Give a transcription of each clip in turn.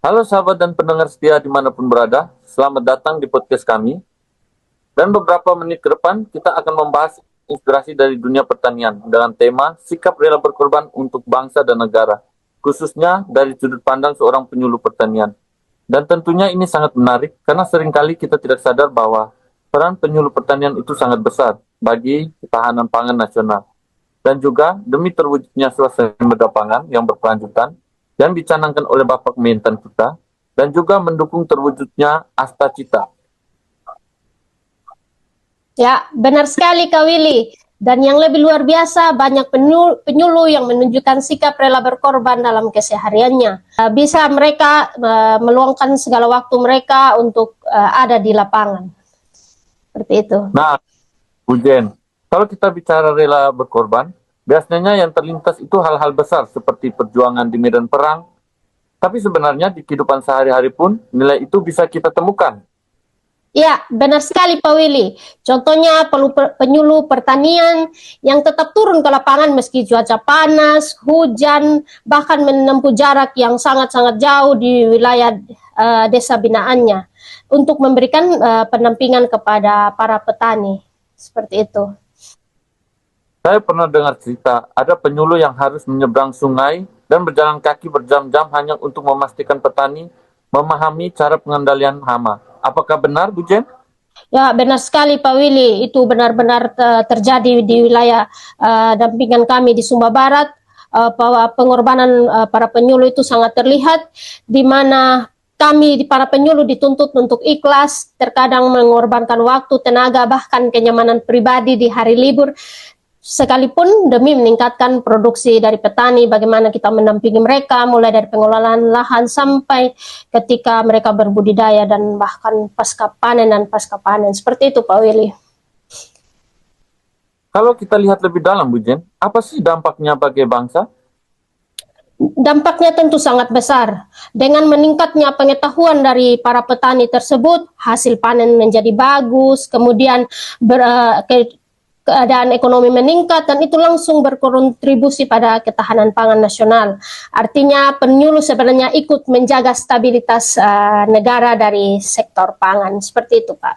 Halo sahabat dan pendengar setia dimanapun berada, selamat datang di podcast kami. Dan beberapa menit ke depan kita akan membahas inspirasi dari dunia pertanian dengan tema sikap rela berkorban untuk bangsa dan negara, khususnya dari sudut pandang seorang penyuluh pertanian. Dan tentunya ini sangat menarik karena seringkali kita tidak sadar bahwa peran penyuluh pertanian itu sangat besar bagi ketahanan pangan nasional. Dan juga demi terwujudnya swasembada pangan yang berkelanjutan yang dicanangkan oleh Bapak Mentan kita, dan juga mendukung terwujudnya Asta Cita. Ya, benar sekali Kak Willy. Dan yang lebih luar biasa, banyak penyuluh yang menunjukkan sikap rela berkorban dalam kesehariannya. Bisa mereka meluangkan segala waktu mereka untuk ada di lapangan. Seperti itu. Nah, Bu Jen, kalau kita bicara rela berkorban, biasanya yang terlintas itu hal-hal besar seperti perjuangan di medan perang, tapi sebenarnya di kehidupan sehari-hari pun nilai itu bisa kita temukan. Ya, benar sekali Pak Willy. Contohnya penyuluh pertanian yang tetap turun ke lapangan meski cuaca panas, hujan, bahkan menempuh jarak yang sangat-sangat jauh di wilayah desa binaannya untuk memberikan pendampingan kepada para petani. Seperti itu. Saya pernah dengar cerita, ada penyuluh yang harus menyeberang sungai dan berjalan kaki berjam-jam hanya untuk memastikan petani memahami cara pengendalian hama. Apakah benar, Bu Jen? Ya, benar sekali Pak Willy. Itu benar-benar terjadi di wilayah dampingan kami di Sumba Barat. Bahwa pengorbanan para penyuluh itu sangat terlihat, di mana kami para penyuluh dituntut untuk ikhlas, terkadang mengorbankan waktu, tenaga, bahkan kenyamanan pribadi di hari libur, sekalipun demi meningkatkan produksi dari petani. Bagaimana kita mendampingi mereka mulai dari pengelolaan lahan sampai ketika mereka berbudidaya dan bahkan pasca panen dan pasca panen. Seperti itu Pak Willy. Kalau kita lihat lebih dalam, Bu Jen, apa sih dampaknya bagi bangsa? Dampaknya tentu sangat besar. Dengan meningkatnya pengetahuan dari para petani tersebut, hasil panen menjadi bagus, kemudian keadaan ekonomi meningkat, dan itu langsung berkontribusi pada ketahanan pangan nasional. Artinya penyuluh sebenarnya ikut menjaga stabilitas negara dari sektor pangan. Seperti itu Pak.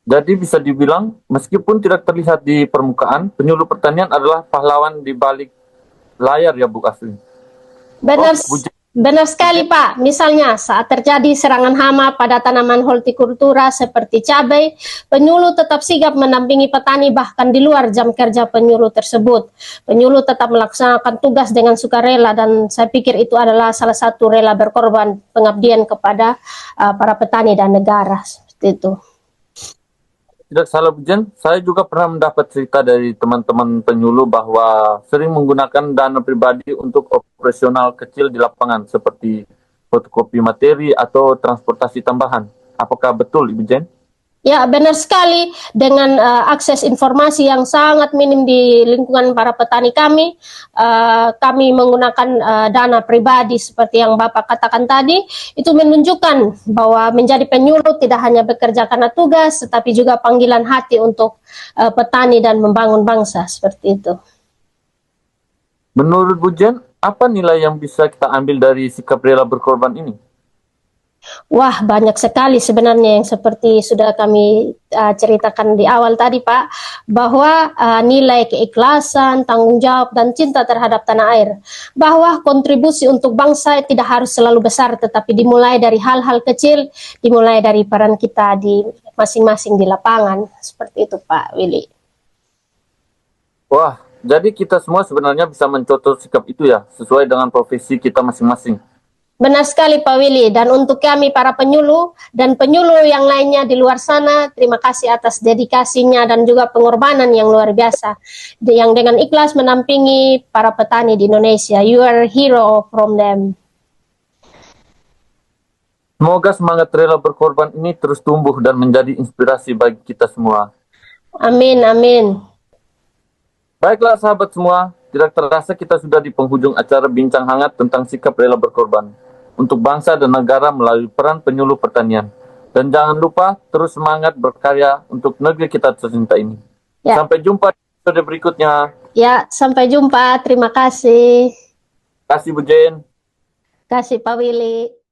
Jadi bisa dibilang, meskipun tidak terlihat di permukaan, penyuluh pertanian adalah pahlawan di balik layar ya Bu Asli. Benar, Bu Jen, benar sekali Pak. Misalnya saat terjadi serangan hama pada tanaman hortikultura seperti cabai, penyuluh tetap sigap mendampingi petani bahkan di luar jam kerja penyuluh tersebut. Penyuluh tetap melaksanakan tugas dengan sukarela, dan saya pikir itu adalah salah satu rela berkorban pengabdian kepada para petani dan negara. Seperti itu. tidak salah Bu Jen, saya juga pernah mendapat cerita dari teman-teman penyuluh bahwa sering menggunakan dana pribadi untuk operasional kecil di lapangan seperti fotokopi materi atau transportasi tambahan. Apakah betul Ibu Jen? Ya, benar sekali. Dengan akses informasi yang sangat minim di lingkungan para petani kami menggunakan dana pribadi seperti yang Bapak katakan tadi. Itu menunjukkan bahwa menjadi penyuluh tidak hanya bekerja karena tugas, tetapi juga panggilan hati untuk petani dan membangun bangsa. Seperti itu. Menurut Bu Jen, apa nilai yang bisa kita ambil dari sikap rela berkorban ini? Wah, banyak sekali sebenarnya yang seperti sudah kami ceritakan di awal tadi Pak, bahwa nilai keikhlasan, tanggung jawab, dan cinta terhadap tanah air. Bahwa kontribusi untuk bangsa tidak harus selalu besar, tetapi dimulai dari hal-hal kecil, dimulai dari peran kita di masing-masing di lapangan. Seperti itu Pak Willy. Wah, jadi kita semua sebenarnya bisa mencontoh sikap itu ya, sesuai dengan profesi kita masing-masing. Benar sekali Pak Willy. Dan untuk kami para penyuluh dan penyuluh yang lainnya di luar sana, terima kasih atas dedikasinya dan juga pengorbanan yang luar biasa yang dengan ikhlas menampingi para petani di Indonesia. You are a hero from them. Semoga semangat rela berkorban ini terus tumbuh dan menjadi inspirasi bagi kita semua. Amin, amin. Baiklah sahabat semua, tidak terasa kita sudah di penghujung acara bincang hangat tentang sikap rela berkorban untuk bangsa dan negara melalui peran penyuluh pertanian. Dan jangan lupa terus semangat berkarya untuk negeri kita tercinta ini. Ya. Sampai jumpa di episode berikutnya. Ya, sampai jumpa. Terima kasih. Terima kasih Bu Jen. Kasih Pak Willy.